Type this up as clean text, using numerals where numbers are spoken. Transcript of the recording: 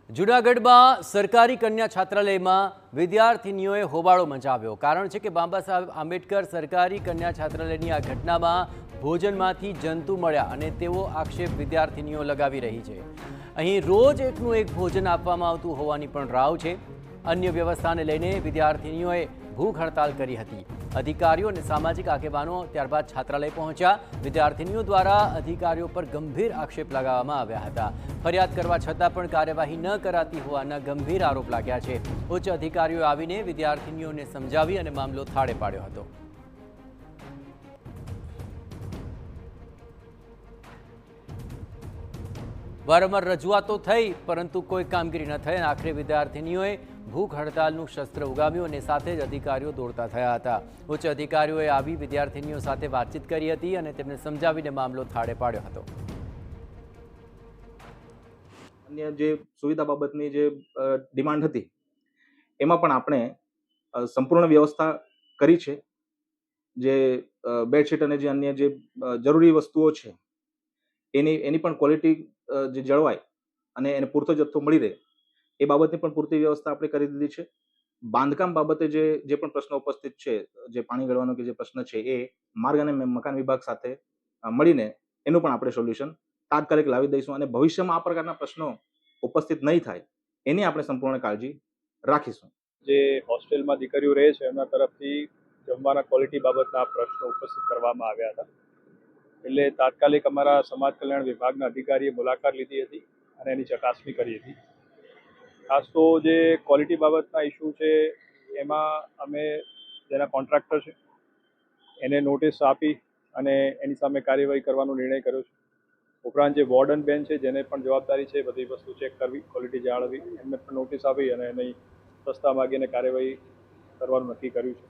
જૂનાગઢમાં સરકારી કન્યા છાત્રાલયમાં વિદ્યાર્થીનીઓએ હોબાળો મચાવ્યો। કારણ છે કે બાબા સાહેબ આંબેડકર સરકારી કન્યા છાત્રાલયની આ ઘટનામાં ભોજનમાંથી જંતુ મળ્યા અને તેવો આક્ષેપ વિદ્યાર્થીનીઓ લગાવી રહી છે। અહીં રોજ એકનું એક ભોજન આપવામાં આવતું હોવાની પણ રાવ છે। અન્ય વ્યવસ્થાને લઈને વિદ્યાર્થીનીઓએ ભૂખ હડતાલ કરી હતી। अधिकारियों ने सामाजिक આગેવાનો ત્યારબાદ છાત્રાલય પહોંચ્યા। વિદ્યાર્થીનીઓ દ્વારા અધિકારીઓ પર ગંભીર આક્ષેપ લગાવવામાં આવ્યા હતા। ફરિયાદ કરવા છતાં પણ કાર્યવાહી ન કરાતી હોવાના ગંભીર આરોપ લાગ્યા છે। ઉચ્ચ અધિકારીઓ આવીને વિદ્યાર્થીનીઓને સમજાવી અને મામલો થાળે પાડ્યો હતો। વારંવાર રજૂઆતો થઈ પરંતુ કોઈ કામગીરી ન થઈ। આખરે વિદ્યાર્થીનીઓએ ભૂખ હડતાલનું શસ્ત્ર ઉગામ્યું અને સાથે જ અધિકારીઓ દોડતા થયા હતા। ઉચ્ચ અધિકારીઓએ આવી વિદ્યાર્થીનીઓ સાથે વાતચીત કરી હતી અને તેમને સમજાવીને મામલો થાળે પાડ્યો હતો। અન્ય જે સુવિધા બાબતની જે ડિમાન્ડ હતી એમાં પણ આપણે સંપૂર્ણ વ્યવસ્થા કરી છે। જે બેડશીટ અને જે અન્ય જે જરૂરી વસ્તુઓ છે એની પણ ક્વોલિટી જે જળવાય અને એને પૂરતો જથ્થો મળી રહે એ બાબતની પણ પૂરતી વ્યવસ્થા આપણે કરી દીધી છે। બાંધકામ બાબતે જે પણ પ્રશ્નો ઉપસ્થિત છે, જે પાણી ગળવાનો કે જે પ્રશ્ન છે, એ માર્ગ અને મકાન વિભાગ સાથે મળીને એનું પણ આપણે સોલ્યુશન તાત્કાલિક લાવી દઈશું અને ભવિષ્યમાં આ પ્રકારના પ્રશ્નો ઉપસ્થિત નહીં થાય એની આપણે સંપૂર્ણ કાળજી રાખીશું। જે હોસ્ટેલમાં દીકરીઓ રહે છે એમના તરફથી જમવાના ક્વોલિટી બાબતના પ્રશ્નો ઉપસ્થિત કરવામાં આવ્યા હતા। એટલે તાત્કાલિક અમારા સમાજ કલ્યાણ વિભાગના અધિકારીએ મુલાકાત લીધી હતી અને એની ચકાસણી કરી હતી। ખાસ તો જે ક્વોલિટી બાબતના ઇસ્યુ છે એમાં અમે જેના કોન્ટ્રાક્ટર છે એને નોટિસ આપી અને એની સામે કાર્યવાહી કરવાનો નિર્ણય કર્યો છે। ઉપરાંત જે વોર્ડન બેન છે જેને પણ જવાબદારી છે બધી વસ્તુ ચેક કરવી, ક્વોલિટી જાળવવી, એમને પણ નોટિસ આપી અને એની સ્વચ્છતા માગીને કાર્યવાહી કરવાનું નક્કી કર્યું છે।